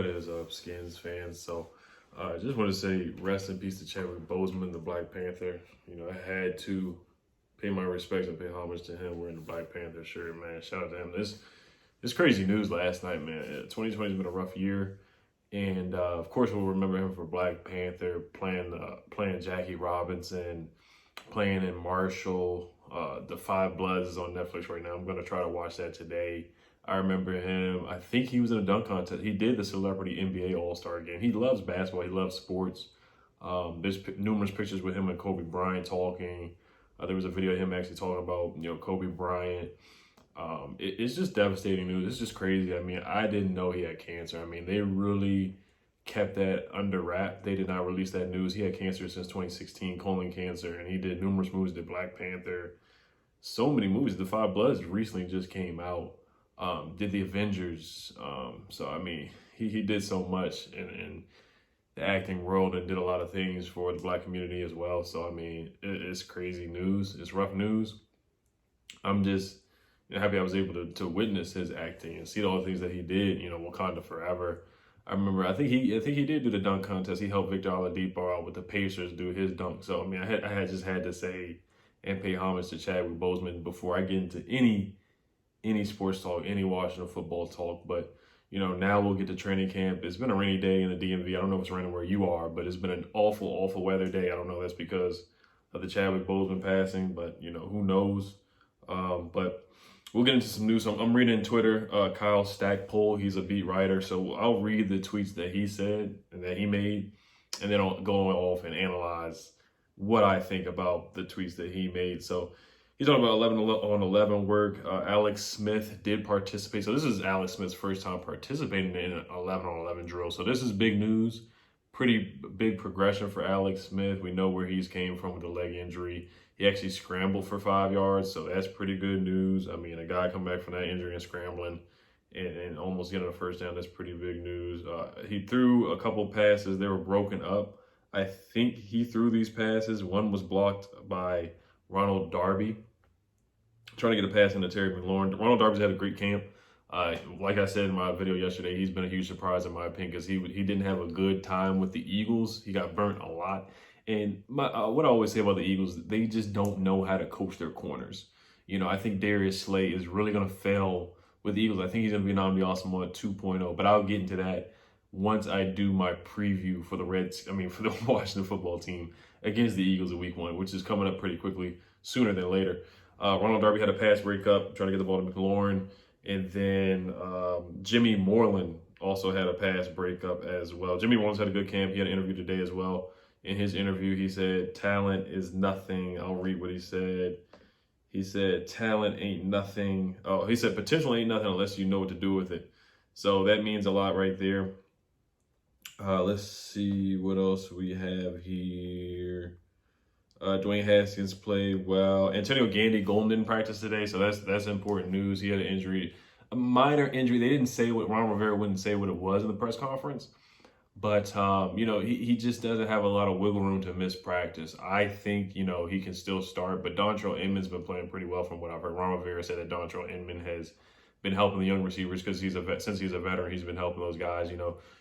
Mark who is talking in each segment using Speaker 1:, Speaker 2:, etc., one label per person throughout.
Speaker 1: What is up, Skins fans? So, I just want to say rest in peace to Chadwick Boseman, the Black Panther. You know, I had to pay my respects and pay homage to him wearing the Black Panther shirt, man. Shout out to him. This crazy news last night, man. 2020 has been a rough year, and of course we'll remember him for Black Panther, playing Jackie Robinson, playing in Marshall. The Five Bloods is on Netflix right now. I'm gonna try to watch that today. I remember him. I think he was in a dunk contest. He did the Celebrity NBA All-Star game. He loves basketball. He loves sports. There's numerous pictures with him and Kobe Bryant talking. There was a video of him actually talking about, Kobe Bryant. It's just devastating news. It's just crazy. I mean, I didn't know he had cancer. I mean, they really kept that under wrap. They did not release that news. He had cancer since 2016, colon cancer, and he did numerous movies. Did Black Panther, so many movies. The Five Bloods recently just came out. Did the Avengers. So I mean, he did so much in the acting world and did a lot of things for the Black community as well. So I mean, it's crazy news. It's rough news. I'm just happy I was able to witness his acting and see all the things that he did. Wakanda Forever. I remember. I think he did do the dunk contest. He helped Victor Oladipo out with the Pacers do his dunk. So I mean, I had to say and pay homage to Chadwick Boseman before I get into any sports talk, any Washington football talk. But now we'll get to training camp. It's been a rainy day in the DMV. I don't know if it's raining where you are, but it's been an awful weather day. I don't know if that's because of the Chadwick Boseman passing, but who knows. But we'll get into some news. I'm reading Twitter, Kyle Stackpole. He's a beat writer, so I'll read the tweets that he said and that he made, and then I'll go off and analyze what I think about the tweets that he made. So he's talking about 11 on 11 work. Alex Smith did participate. So this is Alex Smith's first time participating in an 11 on 11 drill. So this is big news. Pretty big progression for Alex Smith. We know where he's came from with the leg injury. He actually scrambled for 5 yards, so that's pretty good news. I mean, a guy come back from that injury and scrambling and almost getting a first down, that's pretty big news. He threw a couple passes. They were broken up. I think he threw these passes. One was blocked by Ronald Darby, trying to get a pass into Terry McLaurin. Ronald Darby's had a great camp. Like I said in my video yesterday, he's been a huge surprise in my opinion because he didn't have a good time with the Eagles. He got burnt a lot. And what I always say about the Eagles, they just don't know how to coach their corners. I think Darius Slay is really going to fail with the Eagles. I think he's going to be Nnamdi Asomugha 2.0, but I'll get into that once I do my preview for the Washington football team against the Eagles in week 1, which is coming up pretty quickly, sooner than later. Ronald Darby had a pass breakup, trying to get the ball to McLaurin. And then Jimmy Moreland also had a pass breakup as well. Jimmy Moreland's had a good camp. He had an interview today as well. In his interview, he said, talent is nothing. I'll read what he said. He said, talent ain't nothing. Oh, he said, potential ain't nothing unless you know what to do with it. So that means a lot right there. Let's see what else we have here. Dwayne Haskins played well. Antonio Gandy Golden didn't practice today, so that's important news. He had an injury, a minor injury. They didn't say what Ron Rivera wouldn't say what it was in the press conference, but he just doesn't have a lot of wiggle room to miss practice. I think he can still start, but Dontrell Inman's been playing pretty well from what I've heard. Ron Rivera said that Dontrell Inman has been helping the young receivers because since he's a veteran, he's been helping those guys.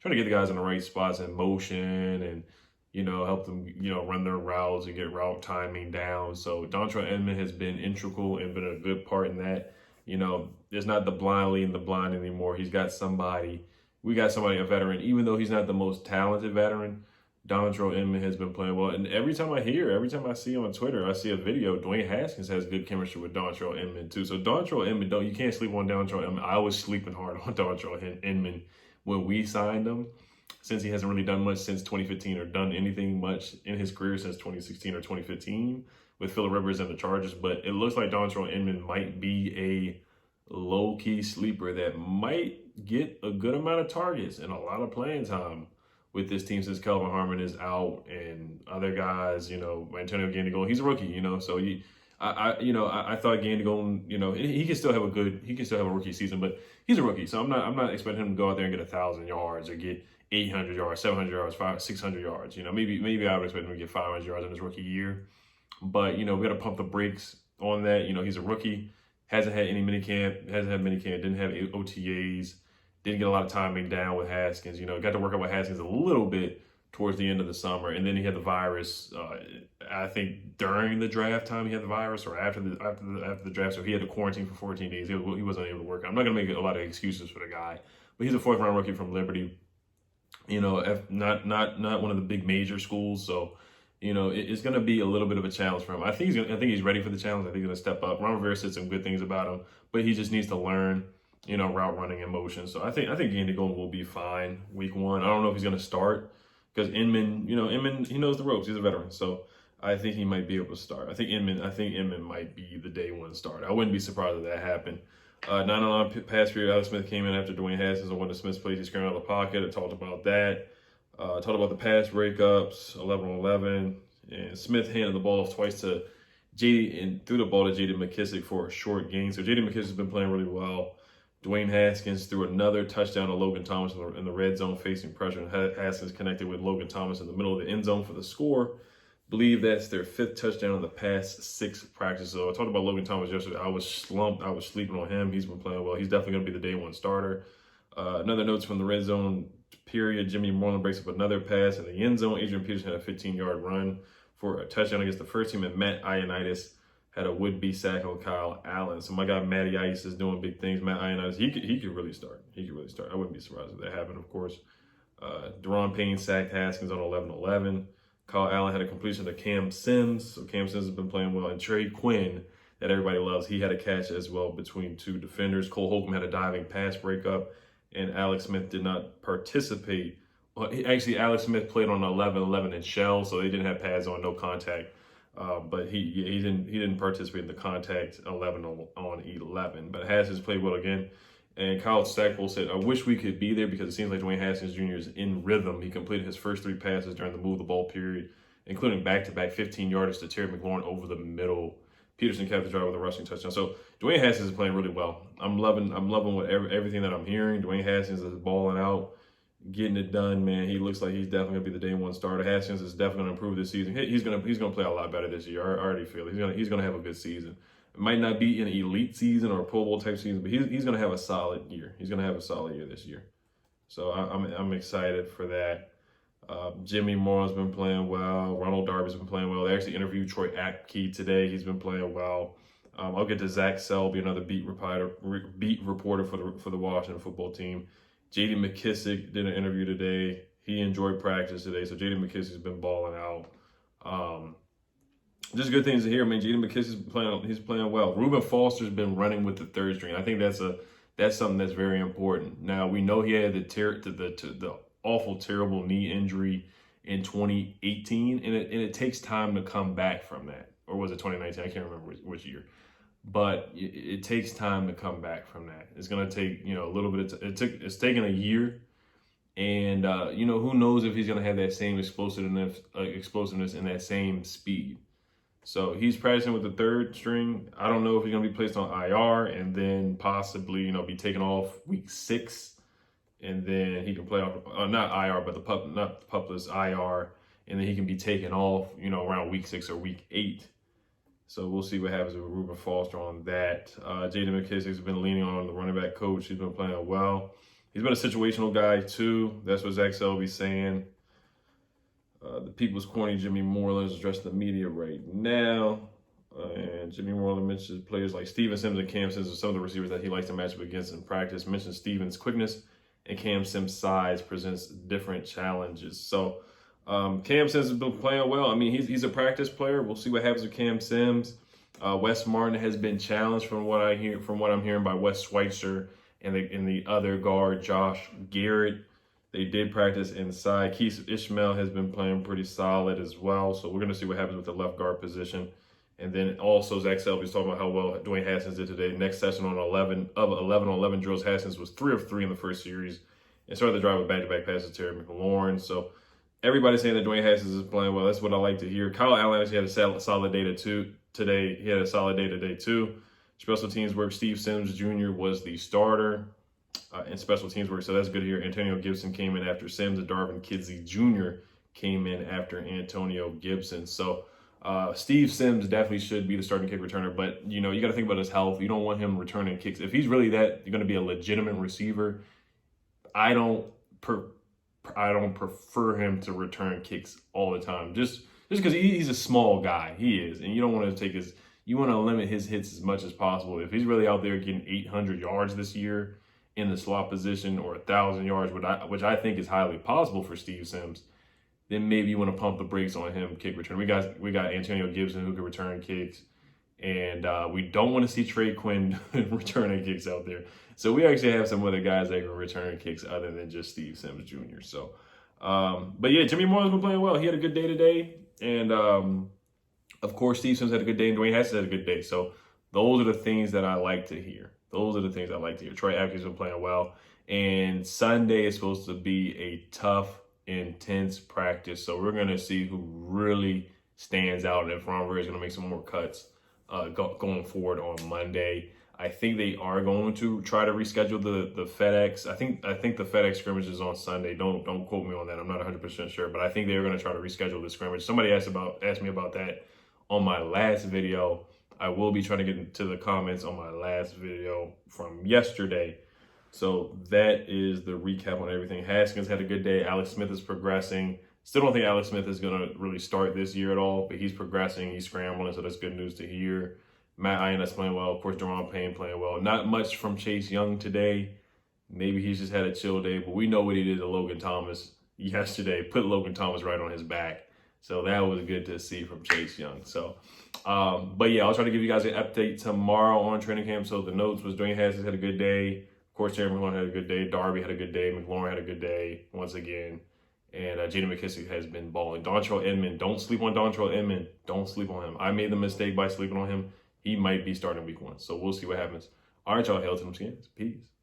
Speaker 1: Trying to get the guys in the right spots in motion and help them, run their routes and get route timing down. So Dontrell Inman has been integral and been a good part in that. There's not the blind leading the blind anymore. He's got somebody. We got somebody, a veteran, even though he's not the most talented veteran. Dontrell Inman has been playing well. And every time I see on Twitter, I see a video, Dwayne Haskins has good chemistry with Dontrell Inman too. So Dontrell Inman, you can't sleep on Dontrell Inman. I was sleeping hard on Dontrell Inman when we signed him, since he hasn't really done much since 2015 or done anything much in his career since 2016 or 2015 with Phillip Rivers and the Chargers. But it looks like Dontrell Inman might be a low-key sleeper that might get a good amount of targets and a lot of playing time with this team since Kelvin Harmon is out and other guys, Antonio Gandy Golden, he's a rookie, so I thought Gandy Golden, he can still have a rookie season, but he's a rookie. So I'm not expecting him to go out there and get 1,000 yards or get 800 yards, 700 yards, 600 yards. Maybe I would expect him to get 500 yards in his rookie year. But, we got to pump the brakes on that. He's a rookie, hasn't had any minicamp, didn't have OTAs. Didn't get a lot of timing down with Haskins. You know, got to work out with Haskins a little bit towards the end of the summer, and then he had the virus. I think during the draft time he had the virus, or after the draft, so he had to quarantine for 14 days. He wasn't able to work out. I'm not gonna make a lot of excuses for the guy, but he's a 4th-round rookie from Liberty. You know, not one of the big major schools, so you know it's going to be a little bit of a challenge for him. I think he's ready for the challenge. I think he's going to step up. Ron Rivera said some good things about him, but he just needs to learn, you know, route running and motion. So I think Glyndon will be fine week 1. I don't know if he's going to start because Inman, he knows the ropes. He's a veteran, so I think he might be able to start. I think Inman might be the day 1 starter. I wouldn't be surprised if that happened. 9-on-9 pass period. Alex Smith came in after Dwayne Haskins on one of Smith's plays. He scrambled out of the pocket. I talked about that. Talked about the pass breakups, 11-on-11. And Smith handed the ball off twice to JD and threw the ball to JD McKissick for a short gain. So JD McKissick's been playing really well. Dwayne Haskins threw another touchdown to Logan Thomas in the red zone facing pressure. And Haskins connected with Logan Thomas in the middle of the end zone for the score. Believe that's their 5th touchdown in the past 6 practices. So I talked about Logan Thomas yesterday. I was slumped. I was sleeping on him. He's been playing well. He's definitely going to be the day 1 starter. Another notes from the red zone period. Jimmy Moreland breaks up another pass in the end zone. Adrian Peterson had a 15-yard run for a touchdown against the first team, and Matt Ioannidis had a would-be sack on Kyle Allen. So my guy Matty Ice is doing big things. Matt Ioannidis, he could really start. I wouldn't be surprised if that happened, of course. Deron Payne sacked Haskins on 11-11. Kyle Allen had a completion to Cam Sims. So Cam Sims has been playing well. And Trey Quinn, that everybody loves, he had a catch as well between 2 defenders. Cole Holcomb had a diving pass breakup, and Alex Smith did not participate. Well, actually, Alex Smith played on 11-11 in shell, so they didn't have pads on, no contact. But he didn't participate in the contact 11-on-11. But Haskins played well again. And Kyle Stackpole said, I wish we could be there because it seems like Dwayne Haskins Jr. is in rhythm. He completed his first 3 passes during the move the ball period, including back-to-back 15-yarders to Terry McLaurin over the middle. Peterson capped the drive with a rushing touchdown. So Dwayne Haskins is playing really well. I'm loving everything that I'm hearing. Dwayne Haskins is balling out, getting it done, man. He looks like he's definitely going to be the day 1 starter. Haskins is definitely going to improve this season. He's going to play a lot better this year. I already feel it. He's going to have a good season. It might not be an elite season or a Pro Bowl type season, but he's going to have a solid year. He's going to have a solid year this year. So I'm excited for that. Jimmy Moore's been playing well. Ronald Darby's been playing well. They actually interviewed Troy Apke today. He's been playing well. I'll get to Zach Selby, another beat reporter for the Washington football team. J.D. McKissick did an interview today. He enjoyed practice today, so J.D. McKissick's been balling out. Just good things to hear. I mean, J.D. McKissick's playing well. Reuben Foster's been running with the 3rd string. I think that's something that's very important. Now we know he had the awful, terrible knee injury in 2018, and it takes time to come back from that. Or was it 2019? I can't remember which year. But it takes time to come back from that. It's going to take, a little bit of it's taken a year. And, who knows if he's going to have that same explosiveness and that same speed. So he's practicing with the 3rd string. I don't know if he's going to be placed on IR and then possibly, be taken off week 6. And then he can play off, not IR, but not the pupless IR. And then he can be taken off, around week 6 or week 8. So we'll see what happens with Reuben Foster on that. J.D. McKissick's been leaning on the running back coach. He's been playing well. He's been a situational guy, too. That's what Zach Selby's saying. The People's Corny Jimmy Moreland is addressing the media right now. And Jimmy Moreland mentions players like Steven Sims and Cam Sims are some of the receivers that he likes to match up against in practice. Mentions Steven's quickness and Cam Sims' size presents different challenges. So Cam Sims has been playing well. I mean, he's a practice player. We'll see what happens with Cam Sims. Wes Martin has been challenged from what I'm hearing by Wes Schweitzer and the other guard, Josh Garrett. They did practice inside. Keith Ishmael has been playing pretty solid as well. So we're going to see what happens with the left guard position. And then also Zach Selby's talking about how well Dwayne Haskins did today. Next session on 11 drills, Haskins was 3 of 3 in the first series and started the drive with back-to-back passes to Terry McLaurin. So everybody's saying that Dwayne Haskins is playing well. That's what I like to hear. Kyle Allen actually had a solid day today. He had a solid day today too. Special teams work. Steve Sims Jr. was the starter in special teams work, so that's good to hear. Antonio Gibson came in after Sims, and Darvin Kidsey Jr. came in after Antonio Gibson. So Steve Sims definitely should be the starting kick returner, but you got to think about his health. You don't want him returning kicks. If he's really going to be a legitimate receiver, I don't prefer him to return kicks all the time. Just because he's a small guy, he is, and you don't want to take his. You want to limit his hits as much as possible. If he's really out there getting 800 yards this year in the slot position or 1,000 yards, which I think is highly possible for Steve Sims, then maybe you want to pump the brakes on him kick return. We got Antonio Gibson who can return kicks, and we don't want to see Trey Quinn returning kicks out there. So we actually have some other guys that can return kicks other than just Steve Sims Jr. So, but yeah, Jimmy Moore's been playing well. He had a good day today, and of course Steve Sims had a good day, and Dwayne Haskins had a good day. So those are the things that I like to hear. Troy Apke's been playing well, and Sunday is supposed to be a tough, intense practice. So we're going to see who really stands out, and if Ron Rivera is going to make some more cuts going forward on Monday. I think they are going to try to reschedule the FedEx. I think the FedEx scrimmage is on Sunday. Don't quote me on that. I'm not 100% sure, but I think they're going to try to reschedule the scrimmage. Somebody asked me about that on my last video. I will be trying to get into the comments on my last video from yesterday. So that is the recap on everything. Haskins had a good day. Alex Smith is progressing. Still don't think Alex Smith is going to really start this year at all, but he's progressing. He's scrambling, so that's good news to hear. Matt Ioann's playing well. Of course, Deron Payne playing well. Not much from Chase Young today. Maybe he's just had a chill day, but we know what he did to Logan Thomas yesterday. Put Logan Thomas right on his back. So that was good to see from Chase Young. So, but yeah, I'll try to give you guys an update tomorrow on training camp. So the notes was Dwayne Haskins had a good day. Of course, Terry McLaurin had a good day. Darby had a good day. McLaurin had a good day once again. And Jaden McKissick has been balling. Dontrell Inman, don't sleep on Dontrell Inman. Don't sleep on him. I made the mistake by sleeping on him. He might be starting week 1. So we'll see what happens. All right, y'all. Hail to them Skins. Peace.